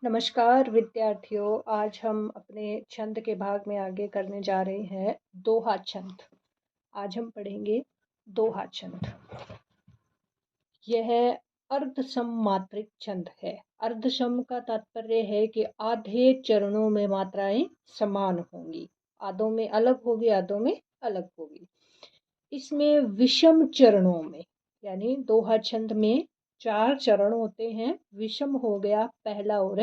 नमस्कार विद्यार्थियों, आज हम अपने छंद के भाग में आगे करने जा रहे हैं दोहा छंद। आज हम पढ़ेंगे दोहा छंद। यह अर्धसम मात्रिक छंद है। अर्धसम का तात्पर्य है कि आधे चरणों में मात्राएं समान होंगी, आधों में अलग होगी, आधों में अलग होगी। इसमें विषम चरणों में, यानी दोहा छंद में 4 चरण होते हैं। विषम हो गया पहला और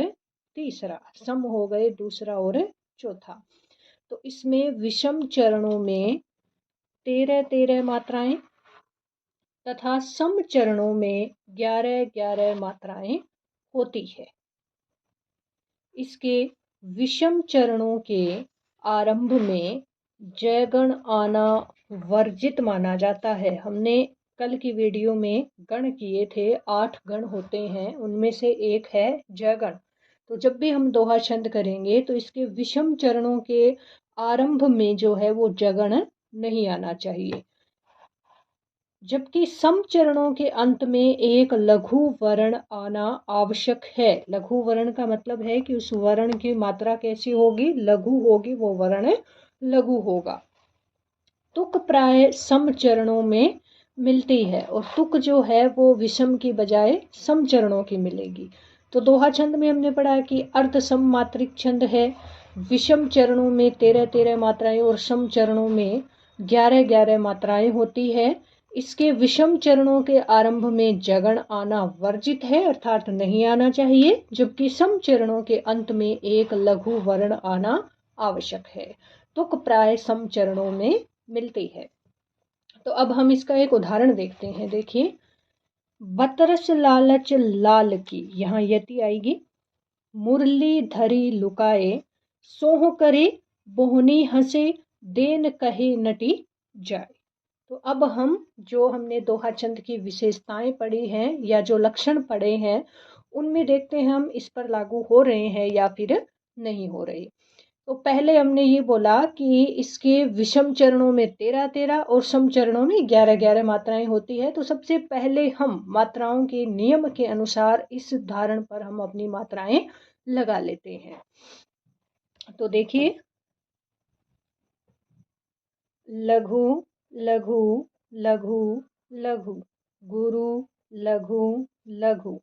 तीसरा, सम हो गए दूसरा और चौथा। तो इसमें विषम चरणों में 13-13 मात्राएं तथा सम चरणों में 11-11 मात्राएं होती है। इसके विषम चरणों के आरंभ में जयगण आना वर्जित माना जाता है। हमने कल की वीडियो में गण किए थे, 8 गण होते हैं, उनमें से एक है जयगण। तो जब भी हम दोहा छंद करेंगे तो इसके विषम चरणों के आरंभ में जो है वो जगण नहीं आना चाहिए, जबकि सम चरणों के अंत में एक लघु वर्ण आना आवश्यक है। लघु वर्ण का मतलब है कि उस वर्ण की मात्रा कैसी होगी, लघु होगी, वो वर्ण लघु होगा। तुक प्राय सम चरणों में मिलती है और तुक जो है वो विषम की बजाय सम चरणों की मिलेगी। तो दोहा छंद में हमने पढ़ा कि अर्ध सम मात्रिक छंद है। विषम चरणों में 13-13 मात्राएं और सम चरणों में 11-11 मात्राएं होती है। इसके विषम चरणों के आरंभ में जगण आना वर्जित है, अर्थात नहीं आना चाहिए, जबकि सम चरणों के अंत में एक लघु वर्ण आना आवश्यक है। तुक प्राय सम चरणों में मिलती है। तो अब हम इसका एक उदाहरण देखते हैं। देखिए, बतरस लालच लाल की, यहाँ यति आएगी। मुरली धरी लुकाए, सोह करे बोहनी हंसे, देन कहे नटी जाए। तो अब हम जो हमने दोहा छंद की विशेषताएं पढ़ी हैं या जो लक्षण पढ़े हैं, उनमें देखते हैं हम इस पर लागू हो रहे हैं या फिर नहीं हो रहे। तो पहले हमने ये बोला कि इसके विषम चरणों में 13-13 और सम चरणों में 11-11 मात्राएं होती है। तो सबसे पहले हम मात्राओं के नियम के अनुसार इस उदाहरण पर हम अपनी मात्राएं लगा लेते हैं। तो देखिए, लघु लघु लघु लघु, गुरु लघु लघु,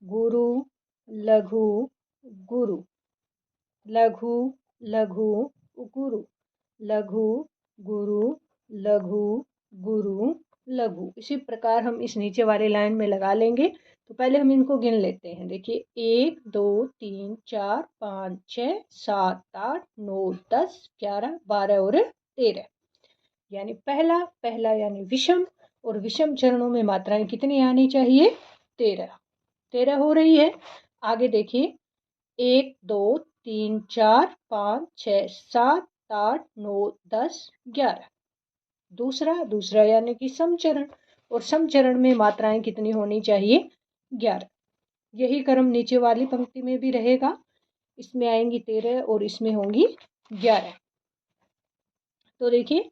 गुरु लघु गुरु, लघु लघु गुरु, लघु गुरु, लघु गुरु, लघु। इसी प्रकार हम इस नीचे वाले लाइन में लगा लेंगे। तो पहले हम इनको गिन लेते हैं। देखिए, 1 2 3 4 5 6 7 8 9 10 11 12 और 13, यानी पहला पहला यानी विषम, और विषम चरणों में मात्राएं कितनी आनी चाहिए, 13 हो रही है। आगे देखिए, 1 2 3 4 5 6 7 8 9 10 11, दूसरा यानी कि समचरण, और समचरण में मात्राएं कितनी होनी चाहिए, 11। यही क्रम नीचे वाली पंक्ति में भी रहेगा। इसमें आएंगी 13 और इसमें होंगी 11। तो देखिए,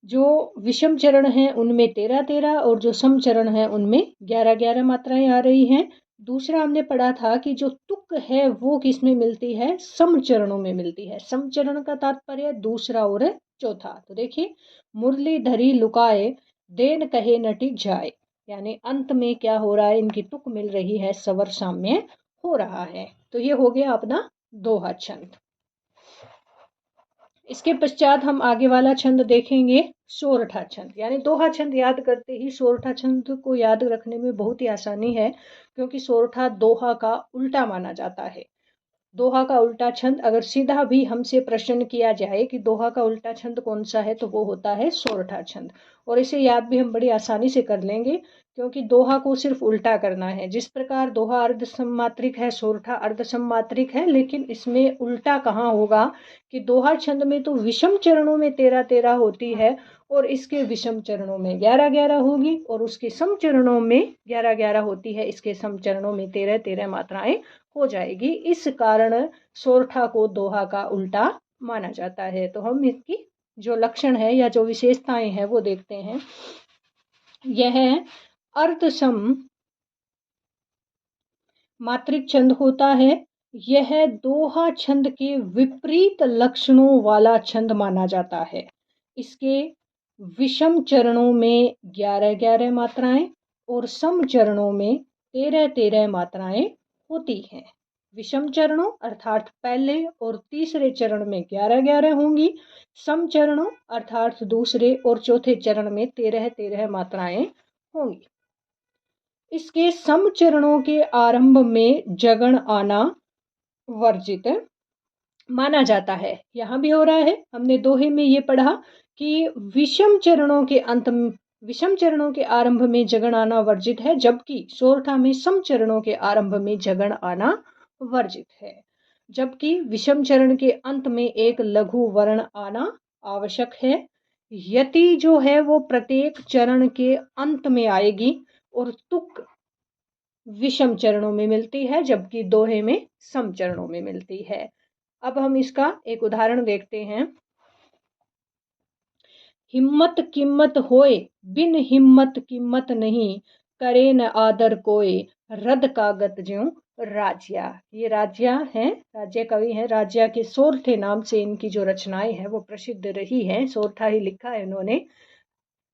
जो विषम चरण हैं उनमें 13-13 और जो सम चरण हैं उनमें 11-11 मात्राएं आ रही हैं। दूसरा हमने पढ़ा था कि जो तुक है वो किस में मिलती है, सम चरणों में मिलती है। सम चरण का तात्पर्य दूसरा और चौथा। तो देखिए, मुरली धरी लुकाए, देन कहे नटी जाए, यानी अंत में क्या हो रहा है, इनकी तुक मिल रही है, सवर साम्य हो रहा है। तो ये हो गया अपना दोहा छंद। इसके पश्चात हम आगे वाला छंद देखेंगे, सोरठा छंद। यानी दोहा छंद याद करते ही सोरठा छंद को याद रखने में बहुत ही आसानी है, क्योंकि सोरठा दोहा का उल्टा माना जाता है। दोहा का उल्टा छंद अगर सीधा भी हमसे प्रश्न किया जाए कि दोहा का उल्टा छंद कौन सा है, तो वो होता है सोरठा छंद। और इसे याद भी हम बड़ी आसानी से कर लेंगे, क्योंकि दोहा को सिर्फ उल्टा करना है। जिस प्रकार दोहा अर्ध सममात्रिक है, सोरठा अर्ध सममात्रिक है, लेकिन इसमें उल्टा कहाँ होगा कि दोहा छंद में तो विषम चरणों में 13-13 होती है और इसके विषम चरणों में 11-11 होगी, और उसके सम चरणों में 11-11 होती है, इसके सम चरणों में 13-13 मात्राएं हो जाएगी। इस कारण सोरठा को दोहा का उल्टा माना जाता है। तो हम इसकी जो लक्षण है या जो विशेषताएं हैं वो देखते हैं। यह अर्धसम मात्रिक छंद होता है, यह दोहा छंद के विपरीत लक्षणों वाला छंद माना जाता है। इसके विषम चरणों में 11-11 मात्राएं और सम चरणों में 13-13 मात्राएं होती हैं। विषम चरणों अर्थात पहले और तीसरे चरण में 11-11 होंगी, सम चरणों अर्थात दूसरे और चौथे चरण में 13-13 मात्राएं होंगी। इसके सम चरणों के आरंभ में जगण आना वर्जित माना जाता है। यहाँ भी हो रहा है, हमने दोहे में ये पढ़ा कि विषम चरणों के आरंभ में जगण आना वर्जित है, जबकि सोरठा में सम चरणों के आरंभ में जगण आना वर्जित है। जबकि विषम चरण के अंत में एक लघु वर्ण आना आवश्यक है। यति जो है वो प्रत्येक चरण के अंत में आएगी और तुक विषम चरणों में मिलती है, जबकि दोहे में सम चरणों में मिलती है। अब हम इसका एक उदाहरण देखते हैं। हिम्मत किम्मत होए, बिन हिम्मत किम्मत नहीं, करे न आदर कोय, रद कागत ज्यों राज्या। ये राज्या हैं, राज्य कवि हैं। राज्या के सोरठे नाम से इनकी जो रचनाएं हैं वो प्रसिद्ध रही हैं। सोरठा ही लिखा है इन्होंने।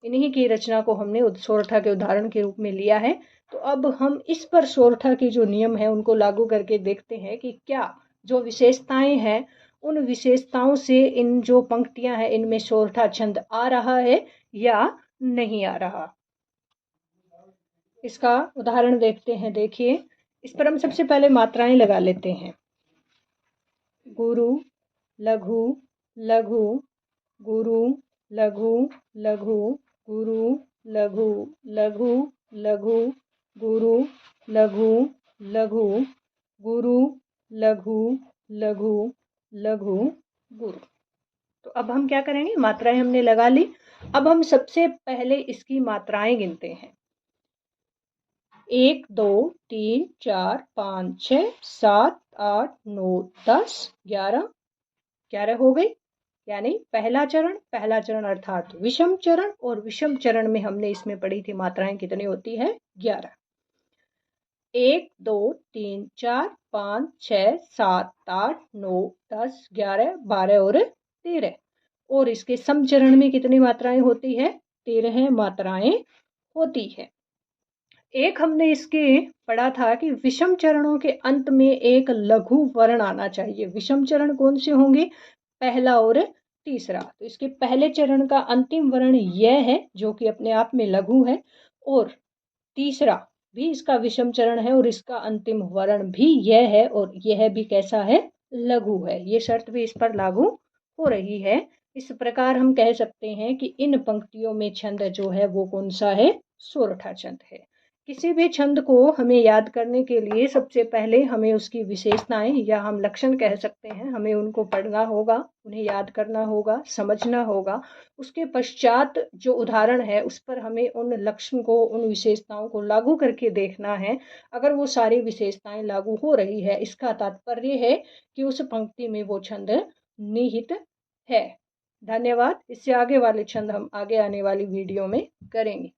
इन्हीं की रचना को हमने सोरठा के उदाहरण के रूप में लिया है। तो अब हम इस पर सोरठा के जो नियम है उनको लागू करके देखते हैं कि क्या जो विशेषताएं हैं उन विशेषताओं से इन जो पंक्तियां हैं इनमें सोरठा छंद आ रहा है या नहीं आ रहा। इसका उदाहरण देखते हैं। देखिए, इस पर हम सबसे पहले मात्राएं लगा लेते हैं। गुरु, लघु, लघु, गुरु, लघु, लघु, गुरु, लघु, लघु, लघु, गुरु, लघु, लघु, गुरु, लघु, लघु, लघु, गुरु। तो अब हम क्या करेंगे, मात्राएं हमने लगा ली। अब हम सबसे पहले इसकी मात्राएं गिनते हैं। 1 2 3 4 5 6 7 8 9 10 11 11 हो गई। यानी पहला चरण अर्थात विषम चरण, और विषम चरण में हमने इसमें पढ़ी थी मात्राएं कितनी होती है, 11। 1 2 3 4 5 6 7 8 9 10 11 12 और 13। और इसके सम चरण में कितनी मात्राएं होती है, 13 मात्राएं होती है। एक हमने इसके पढ़ा था कि विषम चरणों के अंत में एक लघु वर्ण आना चाहिए। विषम चरण कौन से होंगे, पहला और तीसरा। तो इसके पहले चरण का अंतिम वर्ण यह है जो कि अपने आप में लघु है, और तीसरा भी इसका विषम चरण है और इसका अंतिम वर्ण भी यह है, और यह भी कैसा है, लघु है। ये शर्त भी इस पर लागू हो रही है। इस प्रकार हम कह सकते हैं कि इन पंक्तियों में छंद जो है वो कौन सा है, सोरठा छंद है। किसी भी छंद को हमें याद करने के लिए सबसे पहले हमें उसकी विशेषताएं या हम लक्षण कह सकते हैं, हमें उनको पढ़ना होगा, उन्हें याद करना होगा, समझना होगा। उसके पश्चात जो उदाहरण है उस पर हमें उन लक्षण को, उन विशेषताओं को लागू करके देखना है। अगर वो सारी विशेषताएं लागू हो रही है, इसका तात्पर्य है कि उस पंक्ति में वो छंद निहित है। धन्यवाद। इससे आगे वाले छंद हम आगे आने वाली वीडियो में करेंगे।